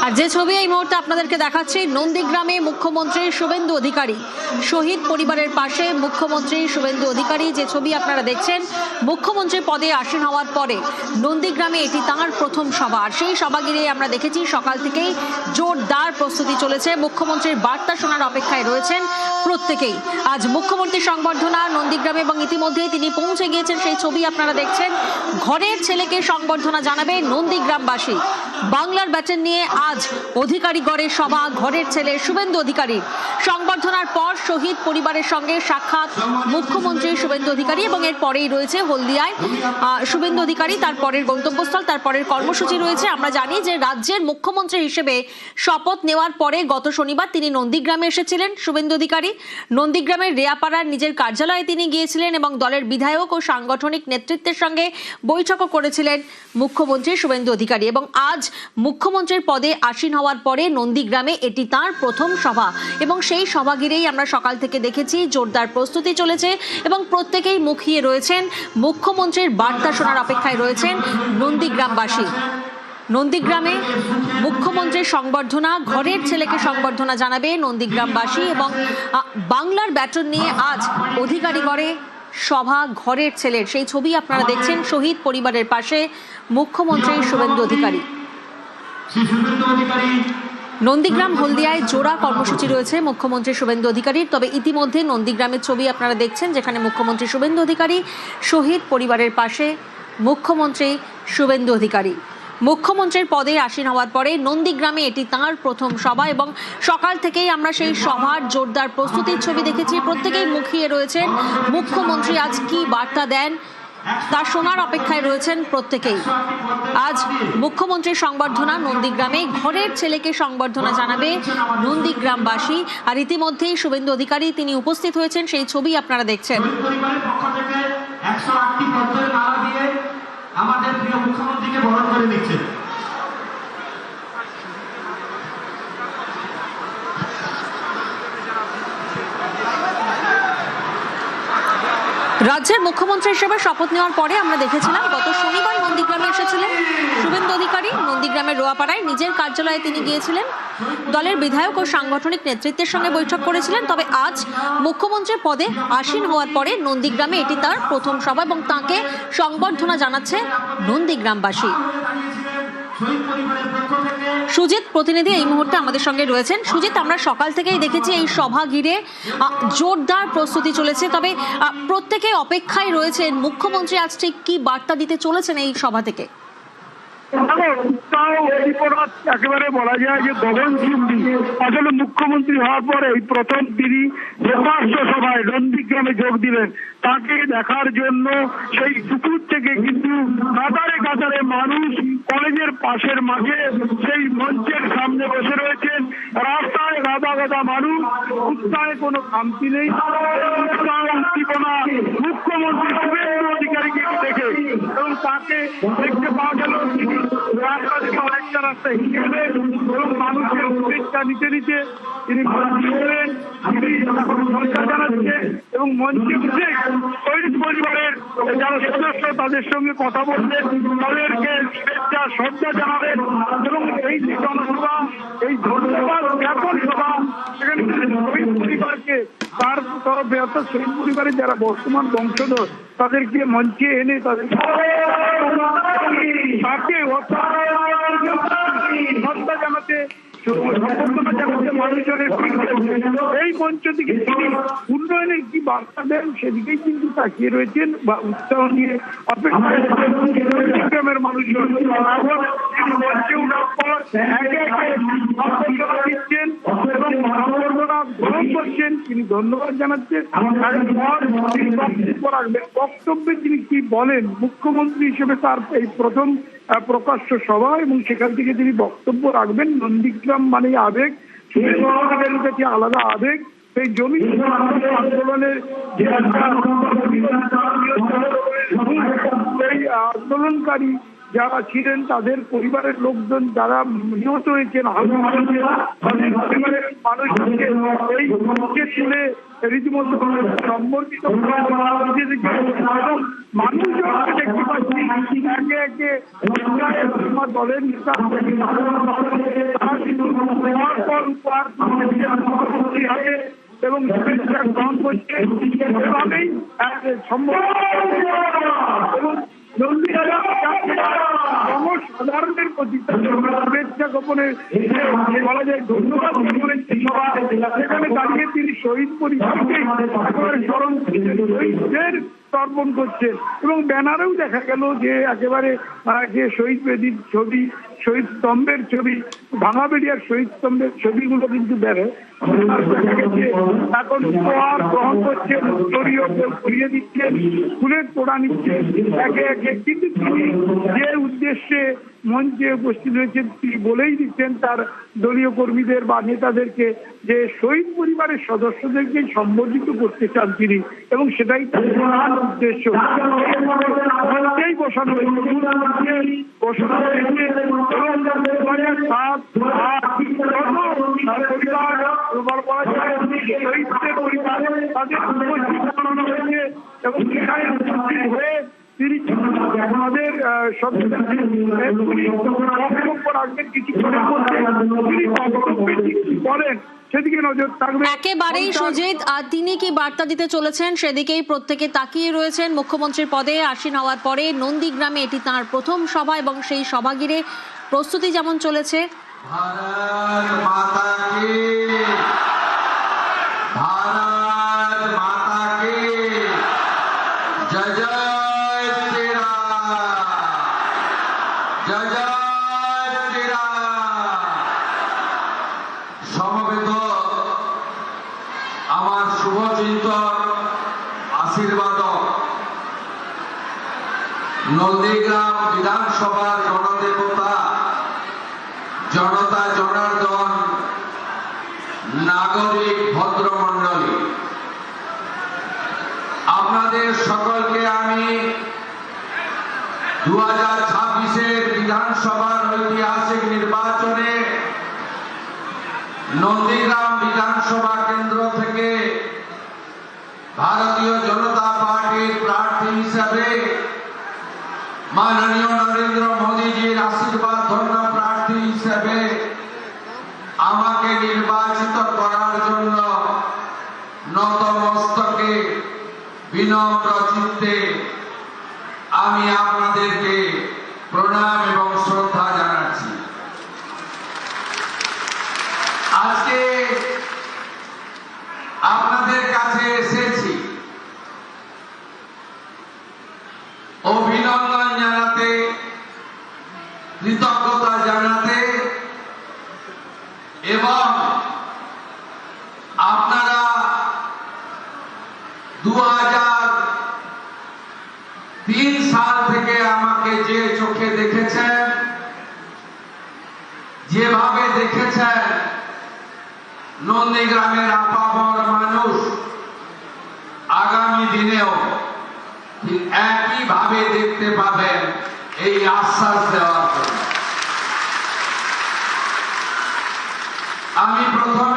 আর যে ছবি এই মুহূর্তে আপনাদেরকে দেখাচ্ছি, নন্দীগ্রামে মুখ্যমন্ত্রী শুভেন্দু অধিকারী শহীদ পরিবারের পাশে মুখ্যমন্ত্রী শুভেন্দু অধিকারী যে ছবি আপনারা দেখছেন, মুখ্যমন্ত্রী পদে আসীন হওয়ার পরে নন্দীগ্রামে এটি তাঁর প্রথম সভা। আর সেই সভা ঘিরে আমরা দেখেছি সকাল থেকেই জোরদার প্রস্তুতি চলেছে। মুখ্যমন্ত্রীর বার্তা শোনার অপেক্ষায় রয়েছেন প্রত্যেকেই। আজ মুখ্যমন্ত্রী সংবর্ধনা নন্দীগ্রামে এবং ইতিমধ্যেই তিনি পৌঁছে গিয়েছেন, সেই ছবি আপনারা দেখছেন। ঘরের ছেলেকে সংবর্ধনা জানাবে নন্দীগ্রামবাসী। বাংলার ব্যাটন নিয়ে আজ অধিকারী গড়ের সভা। ঘরের ছেলে শুভেন্দু অধিকারী সংবর্ধনার পর শহীদ পরিবারের সঙ্গে সাক্ষাৎ মুখ্যমন্ত্রী শুভেন্দু অধিকারী এবং এর পরেই রয়েছে হলদিয়ায় শুভেন্দু অধিকারী, তারপরের গন্তব্যস্থল, তারপরের কর্মসূচি রয়েছে। আমরা জানি যে রাজ্যের মুখ্যমন্ত্রী হিসেবে শপথ নেওয়ার পরে গত শনিবার তিনি নন্দীগ্রামে এসেছিলেন শুভেন্দু অধিকারী। নন্দীগ্রামের রেয়াপাড়ার নিজের কার্যালয়ে তিনি গিয়েছিলেন এবং দলের বিধায়ক ও সাংগঠনিক নেতৃত্বের সঙ্গে বৈঠকও করেছিলেন মুখ্যমন্ত্রী শুভেন্দু অধিকারী। এবং আজ মুখ্যমন্ত্রীর পদে আসীন হওয়ার পরে নন্দীগ্রামে এটি তার প্রথম সভা এবং সেই সভা ঘিরেই আমরা সকাল থেকে দেখেছি জোরদার প্রস্তুতি চলেছে এবং প্রত্যেকেই মুখিয়ে রয়েছেন মুখ্যমন্ত্রীর বার্তা শোনার অপেক্ষায় রয়েছেন নন্দীগ্রামবাসী। নন্দীগ্রামে মুখ্যমন্ত্রীর সংবর্ধনা, ঘরের ছেলেকে সংবর্ধনা জানাবে নন্দীগ্রামবাসী এবং বাংলার ব্যাটন নিয়ে আজ অধিকারীগড়ে সভা। ঘরের ছেলের সেই ছবি আপনারা দেখছেন, শহীদ পরিবারের পাশে মুখ্যমন্ত্রী শুভেন্দু অধিকারী। নন্দীগ্রাম হলদিয়ায় জোড়া কর্মসূচি রয়েছে মুখ্যমন্ত্রী শুভেন্দু অধিকারীর। তবে ইতিমধ্যে নন্দীগ্রামের ছবি আপনারা দেখছেন, যেখানে মুখ্যমন্ত্রী শুভেন্দু অধিকারী শহীদ পরিবারের পাশে মুখ্যমন্ত্রী শুভেন্দু অধিকারী মুখ্যমন্ত্রীর পদে আসীন হওয়ার পরে নন্দীগ্রামে এটি তাঁর প্রথম সভা এবং সকাল থেকেই আমরা সেই সভার জোরদার প্রস্তুতির ছবি দেখেছি। প্রত্যেকেই মুখিয়ে রয়েছেন মুখ্যমন্ত্রী আজ কি বার্তা দেন তা শোনার অপেক্ষায় রয়েছেন প্রত্যেকেই। আজ মুখ্যমন্ত্রীর সংবর্ধনা নন্দীগ্রামে, ঘরের ছেলেকে সংবর্ধনা জানাবে নন্দীগ্রামবাসী। আর ইতিমধ্যেই শুভেন্দু অধিকারী তিনি উপস্থিত হয়েছেন, সেই ছবি আপনারা দেখছেন। আমাদের প্রিয় মুখ্যমন্ত্রীকে বরণ করে নিচ্ছে। রাজ্যের মুখ্যমন্ত্রী হিসেবে শপথ নেওয়ার পরে আমরা দেখেছিলাম গত শনিবার নন্দীগ্রামে এসেছিলেন শুভেন্দু অধিকারী। নন্দীগ্রামের রোয়াপাড়ায় নিজের কার্যালয়ে তিনি গিয়েছিলেন, দলের বিধায়ক ও সাংগঠনিক নেতৃত্বের সঙ্গে বৈঠক করেছিলেন। তবে আজ মুখ্যমন্ত্রীর পদে আসীন হওয়ার পরে নন্দীগ্রামে এটি তার প্রথম সভা এবং তাঁকে সংবর্ধনা জানাচ্ছে নন্দীগ্রামবাসী। সুজিত প্রতিনিধি এই মুহূর্তে আমাদের সঙ্গে রয়েছেন। সুজিত, আমরা সকাল থেকেই দেখেছি এই সভা ঘিরে জোরদার প্রস্তুতি চলেছে, তবে প্রত্যেকে অপেক্ষায় রয়েছেন মুখ্যমন্ত্রী আজ ঠিক কি বার্তা দিতে চলেছেন এই সভা থেকে। একেবারে বলা যায় যে গগনচুম্বী। আসলে মুখ্যমন্ত্রী হওয়ার পরে এই প্রথম তিনি প্রকাশ্য সভায় নন্দীগ্রামে যোগ দিলেন। তাকে দেখার জন্য সেই দুপুর থেকে কিন্তু কাতারে কাতারে মানুষ কলেজের পাশের মাঠে সেই মঞ্চের সামনে বসে রয়েছেন। রাস্তায় গাদা গাদা মানুষ, উৎসাহে কোনো খামতি নেই। উদ্দীপনা মুখ্যমন্ত্রী শুভেন্দু অধিকারীকে দেখে এবং তাকে দেখতে পাওয়া গেল রাস্তা থেকে অনেকটা রাস্তা এগিয়ে গেলেন এবং মানুষের শুভেচ্ছা নিতে নিতে তিনি সরকার জানাচ্ছে এবং মঞ্চে উঠে শহীদ পরিবারের যারা সদস্য তাদের সঙ্গে কথা বললেন, তাদেরকে শুভেচ্ছা শ্রদ্ধা জানাবেন এবং এই যে জনসভা, এই ধন্যবাদ জ্ঞাপন সভা, সেখানে শহীদ পরিবারকে তার তরফে অর্থাৎ শহীদ পরিবারের যারা বর্তমান বংশধর তাদেরকে মঞ্চে এনে তাদেরকে জানাতে মানুষজনের এই মঞ্চ থেকে তিনি উন্নয়নের কি বার্তা দেন সেদিকেই কিন্তু তাকিয়ে রয়েছেন বা উৎসাহ নিয়ে অপেক্ষার মানুষজন। মঞ্চে উঠার পর একে একে দিচ্ছেন এবং সংবর্ধনা গ্রহণ করছেন, তিনি ধন্যবাদ জানাচ্ছেন। বক্তব্য রাখবেন, বক্তব্যে তিনি কি বলেন মুখ্যমন্ত্রী হিসেবে তার এই প্রথম প্রকাশ্য সভা এবং সেখান থেকে তিনি বক্তব্য রাখবেন। নন্দীগ্রাম মানে আবেগ, শুভেন্দুর কাছে আলাদা আবেগ। সেই জমি আন্দোলনের এই আন্দোলনকারী যারা ছিলেন তাদের পরিবারের লোকজন যারা নিহত হয়েছেন, পরিবারের মানুষকে এই মঞ্চে তুলে রীতিমতো সম্পর্কিত মানুষজনকে দেখতে পাচ্ছি একে একে দলের নেতা সুন্দর উপহার মুখ্যমন্ত্রী হাতে এবং শুভেচ্ছা গ্রহণ করছে। এভাবেই সম্ভব এবং জনসাধারণের প্রতি শুভেচ্ছা জ্ঞাপনের বলা যায় ধন্যবাদ জ্ঞাপনের যে সভা, সেখানে দাঁড়িয়ে তিনি শহীদ পরিবারকে একেবারে স্মরণ শহীদদের তর্পণ করছেন এবং ব্যানারেও দেখা গেল যে একেবারে যে শহীদ বেদির ছবি, শহীদ স্তম্ভের ছবি, ভাঙাবেড়িয়ার শহীদ স্তম্ভের ছবিগুলো কিন্তু দেখা গেছে। এখন উপহার গ্রহণ করছেন, উত্তরীয় ঘুরিয়ে দিচ্ছেন, ফুলের তোড়া নিচ্ছেন একে একে। কিন্তু তিনি যে উদ্দেশ্যে মঞ্চে উপস্থিত হয়েছেন তিনি বলেই দিচ্ছেন তার দলীয় কর্মীদের বা নেতাদেরকে যে শহীদ পরিবারের সদস্যদেরকে সম্বর্ধিত করতে চান তিনি, এবং সেটাই তার প্রধান উদ্দেশ্য। মঞ্চেই বসানো হয়েছে শহীদদের পরিবার তাদের এবং সেখানে উপস্থিত হয়ে তিনি আমাদের বক্তব্য রাখবেন কিছুক্ষণের মধ্যে। তিনি বক্তব্যে কি বলেন সেদিকে নজর থাকবে। একেবারেই সুজিত, আর তিনি কি বার্তা দিতে চলেছেন সেদিকেই প্রত্যেকে তাকিয়ে রয়েছেন। মুখ্যমন্ত্রীর পদে আসীন হওয়ার পরে নন্দীগ্রামে এটি তাঁর প্রথম সভা এবং সেই সভা ঘিরে প্রস্তুতি যেমন চলেছে। भारत माता की, भारत माता की जय जय श्री राम, जय जय श्री राम। সমবেত আমার শুভচিন্তক আশীর্বাদক নন্দীগ্রাম বিধানসভার জনদেবতা, জনতা জনার্দন, নাগরিক ভদ্রমণ্ডলী, আপনাদের সকলকে আমি 2026-এর বিধানসভার ঐতিহাসিক নির্বাচনে নন্দীগ্রাম বিধানসভা কেন্দ্র থেকে ভারতীয় জনতা পার্টির প্রার্থী হিসাবে মাননীয় নরেন্দ্র মোদীজির আশীর্বাদ ধন্য প্রার্থী হিসেবে আমাকে নির্বাচিত করার জন্য নতমস্তকে বিনম্র চিত্তে আমি আপনাদেরকে প্রণাম এবং শ্রদ্ধা জানাচ্ছি। আজকে আপনাদের কাছে এসেছি অভিনন্দন জানাতে, কৃতজ্ঞতা জানাতে এবং আপনারা 2003 সাল থেকে আমাকে যে চোখে দেখেছেন, যেভাবে দেখেছেন নন্দীগ্রামের আপামর মানুষ আগামী দিনেও একইভাবে দেখতে পাবেন, এই আশ্বাস দেওয়ার জন্য আমি প্রথম